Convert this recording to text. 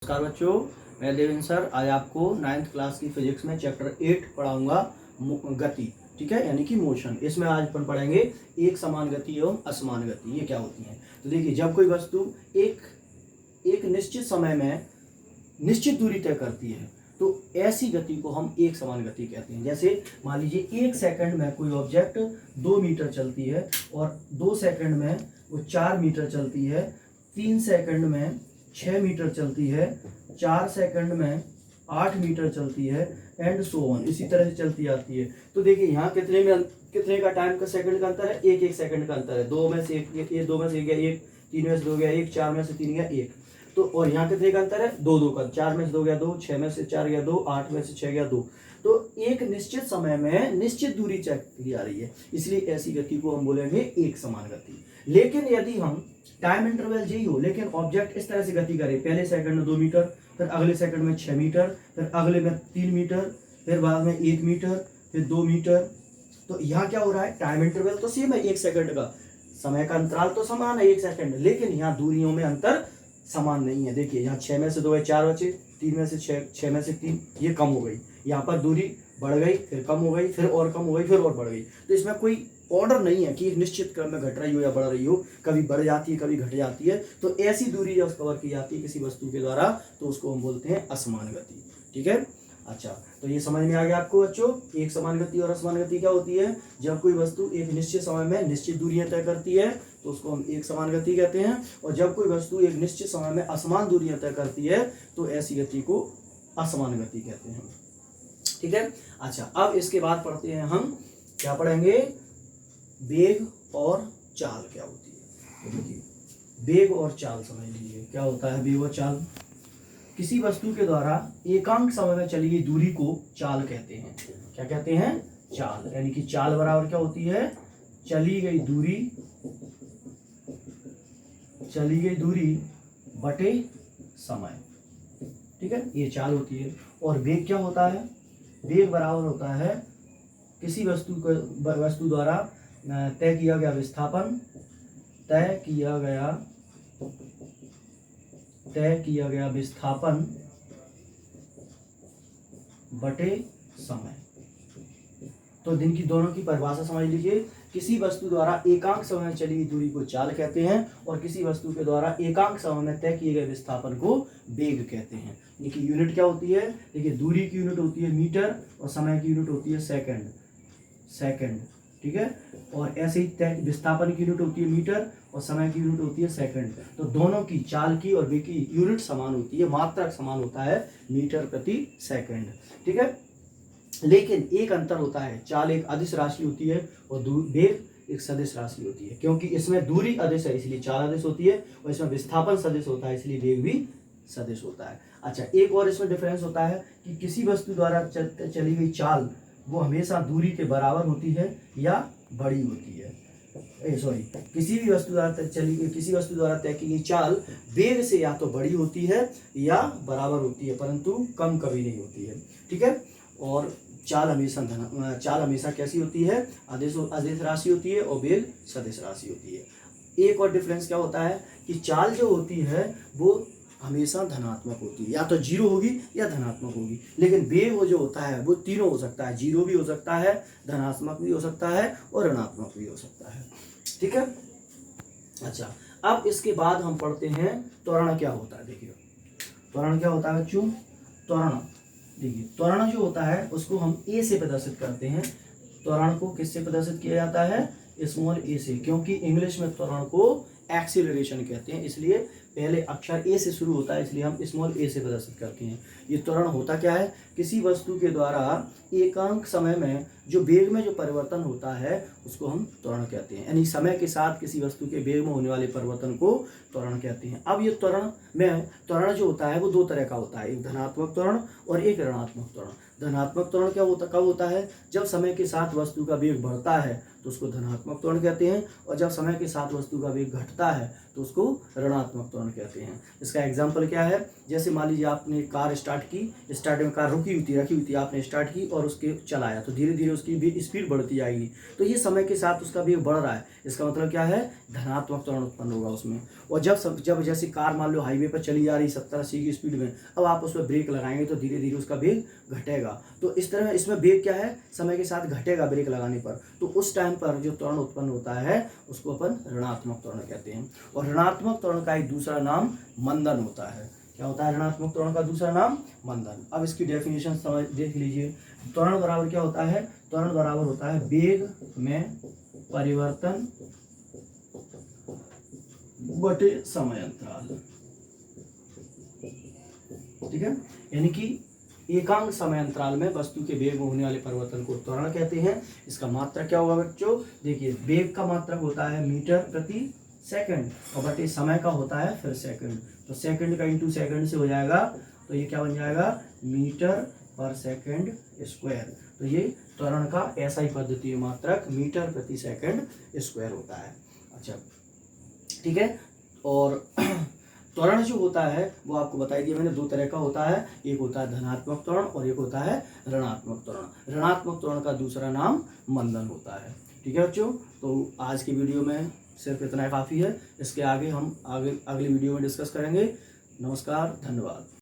नमस्कार बच्चों, मैं देवेंद्र सर आज आपको 9th क्लास की फिजिक्स में चैप्टर 8 पढ़ाऊंगा गति। ठीक है, यानी कि मोशन। इसमें आज अपन पढ़ेंगे एक समान गति एवं असमान गति, ये क्या होती है। तो देखिए, जब कोई वस्तु एक निश्चित समय में निश्चित दूरी तय करती है तो ऐसी गति को हम एक समान गति कहते हैं। जैसे मान लीजिए 1 सेकंड में कोई ऑब्जेक्ट 2 मीटर चलती है और 2 सेकंड में वो 4 मीटर चलती है, 3 सेकंड में 6 मीटर चलती है, 4 सेकंड में 8 मीटर चलती है, एंड सो ऑन, इसी तरह से चलती आती है। तो देखिए यहाँ कितने का टाइम का सेकंड का अंतर है, एक सेकंड का अंतर है। 2 में से 1, ये 2 में से 1 गया 1, 3 में से 2 गया 1, 4 में से 3 गया 1। तो और यहाँ कितने का अंतर है, 2 का, 4 में से 2 गया 2, 6 में से 4 गया 2, 8 में से 6 गया 2। तो एक निश्चित समय में निश्चित दूरी चेक की जा रही है, इसलिए ऐसी गति को हम बोलेंगे एक समान गति। लेकिन यदि हम टाइम इंटरवल यही हो, लेकिन ऑब्जेक्ट इस तरह से गति करे, पहले सेकंड में 2 मीटर, फिर अगले सेकंड में 6 मीटर, फिर अगले में 3 मीटर, फिर बाद में 1 मीटर, फिर 2 मीटर। तो यहाँ क्या हो रहा है, टाइम इंटरवल तो सेम है 1 सेकंड का, समय का अंतराल तो समान है 1 सेकंड, लेकिन यहाँ दूरियों में अंतर समान नहीं है। देखिए यहाँ 6 में से 2 है 4 बचे, 3 में से 6 में से 3, ये कम हो गई। यहाँ पर दूरी बढ़ गई, फिर कम हो गई, फिर और कम हो गई, फिर और बढ़ गई। तो इसमें कोई ऑर्डर नहीं है कि एक निश्चित क्रम में घट रही हो या बढ़ रही हो, कभी बढ़ जाती है कभी घट जाती है। तो ऐसी दूरी जब कवर की जाती है किसी वस्तु के द्वारा तो उसको हम बोलते हैं असमान गति। ठीक है, अच्छा, तो ये समझ में आ गया आपको बच्चों, एक समान गति और असमान गति क्या होती है। जब कोई वस्तु एक निश्चित समय में निश्चित दूरियां तय करती है तो उसको हम एक समान गति कहते हैं, और जब कोई वस्तु एक निश्चित समय में असमान दूरियां तय करती है तो ऐसी गति को असमान गति कहते हैं। ठीक है, अच्छा, अब इसके बाद पढ़ते हैं हम, क्या पढ़ेंगे, वेग और चाल क्या होती है। तो देखिए, वेग और चाल समझ लीजिए क्या होता है। वेग और चाल किसी वस्तु के द्वारा एकांक समय में चली गई दूरी को चाल कहते हैं। क्या कहते हैं, चाल। यानी कि चाल बराबर क्या होती है, चली गई दूरी बटे समय। ठीक है, ये चाल होती है। और वेग क्या होता है, वेग बराबर होता है किसी वस्तु द्वारा तय किया गया विस्थापन बटे समय। तो दिन की दोनों की परिभाषा समझ लीजिए। किसी वस्तु द्वारा एकांक समय में चली गई दूरी को चाल कहते हैं, और किसी वस्तु के द्वारा एकांक समय में तय किए गए विस्थापन को वेग कहते हैं। देखिए यूनिट क्या होती है, देखिए दूरी की यूनिट होती है मीटर और समय की यूनिट होती है सेकंड। ठीक है, और ऐसे ही विस्थापन की यूनिट होती है मीटर और समय की यूनिट होती है सेकंड। तो दोनों की, चाल की और वेग की यूनिट समान होती है, मात्रक समान होता है, मीटर प्रति सेकंड। ठीक है, लेकिन एक अंतर होता है, चाल एक अदिश राशि होती है और वेग एक सदिश राशि होती है। क्योंकि इसमें दूरी अदिश है इसलिए चाल अदिश होती है, और इसमें विस्थापन सदिश होता है इसलिए वेग भी सदिश होता है। अच्छा, एक और इसमें डिफरेंस होता है कि किसी वस्तु द्वारा चली गई चाल वो हमेशा दूरी के बराबर होती है या बड़ी होती है। किसी वस्तु द्वारा तय की गई चाल वेग से या तो बड़ी होती है या बराबर होती है, परंतु कम कभी नहीं होती है। ठीक है, और चाल हमेशा कैसी होती है, अदिश राशि होती है, और वेग सदिश राशि होती है। एक और डिफरेंस क्या होता है कि चाल जो होती है वो हमेशा धनात्मक होती है, या तो 0 होगी या धनात्मक होगी। लेकिन वेग वो जो होता है वो तीनों हो सकता है, 0 भी हो सकता है, धनात्मक भी हो सकता है और ऋणात्मक भी हो सकता है। ठीक है, अच्छा, अब इसके बाद हम पढ़ते हैं त्वरण क्या होता है। देखिए त्वरण क्या होता है बच्चों, त्वरण, देखिए त्वरण जो होता है उसको हम ए से प्रदर्शित करते हैं। त्वरण को किससे प्रदर्शित किया जाता है, स्मॉल ए से, क्योंकि इंग्लिश में त्वरण को एक्सीलरेशन कहते हैं, इसलिए पहले अक्षर ए से शुरू होता है, इसलिए हम स्मॉल ए से प्रदर्शित करते हैं। ये त्वरण होता क्या है, किसी वस्तु के द्वारा एकांक समय में जो वेग में जो परिवर्तन होता है उसको हम त्वरण कहते हैं। यानी समय के साथ किसी वस्तु के वेग में होने वाले परिवर्तन को त्वरण कहते हैं। अब ये त्वरण जो होता है वो 2 तरह का होता है, एक धनात्मक त्वरण और एक ऋणात्मक त्वरण। धनात्मक त्वरण कब होता है, जब समय के साथ वस्तु का वेग बढ़ता है तो उसको धनात्मक त्वरण कहते हैं, और जब समय के साथ वस्तु का वेग घटता है तो उसको ऋणात्मक त्वरण कहते हैं। इसका एग्जाम्पल क्या है, जैसे मान लीजिए आपने कार स्टार्ट की, स्टार्ट में कार रखी हुई थी, आपने स्टार्ट की और उसके चलाया, तो धीरे धीरे उसकी स्पीड बढ़ती जाएगी। तो ये समय के साथ उसका वेग बढ़ रहा है, इसका मतलब क्या है, धनात्मक त्वरण उत्पन्न होगा उसमें। और जब जैसे कार मान लो हाईवे पर चली जा रही 70-80 की स्पीड में, अब आप उस पर ब्रेक लगाएंगे तो धीरे धीरे उसका वेग घटेगा। तो इस तरह इसमें वेग क्या है, समय के साथ घटेगा ब्रेक लगाने पर। तो उस टाइम पर जो त्वरण उत्पन्न होता है उसको अपन ऋणात्मक त्वरण कहते हैं। और ऋणात्मक त्वरण का एक दूसरा नाम मंदन होता है। क्या होता है ऋणात्मक त्वरण का दूसरा नाम? मंदन। अब इसकी डेफिनेशन समझ देख लीजिए। त्वरण बराबर क्या होता है? त्वरण बराबर होता है वेग में परिवर्तन बटे समय अंतराल। ठीक है, यानी कि एकांक समय अंतराल में वस्तु के वेग में होने वाले परिवर्तन को त्वरण कहते हैं। इसका मात्रक क्या होगा बच्चों? देखिए, वेग का मात्रक होता है मीटर प्रति सेकंड और बटे समय का होता है फिर सेकंड। तो सेकंड का इंटू सेकंड से हो जाएगा, तो ये क्या बन जाएगा? मीटर पर सेकंड स्क्वायर। तो ये त्वरण का ऐसा ही पद्धति मात्रक मीटर प्रति सेकंड स्क्वायर होता है। अच्छा, ठीक है। और त्वरण जो होता है वो आपको बताई दिया मैंने, दो तरह का होता है। एक होता है धनात्मक त्वरण और एक होता है ऋणात्मक त्वरण। ऋणात्मक त्वरण का दूसरा नाम मंदन होता है। ठीक है बच्चों, तो आज की वीडियो में सिर्फ इतना काफ़ी है। इसके आगे हम अगली वीडियो में डिस्कस करेंगे। नमस्कार, धन्यवाद।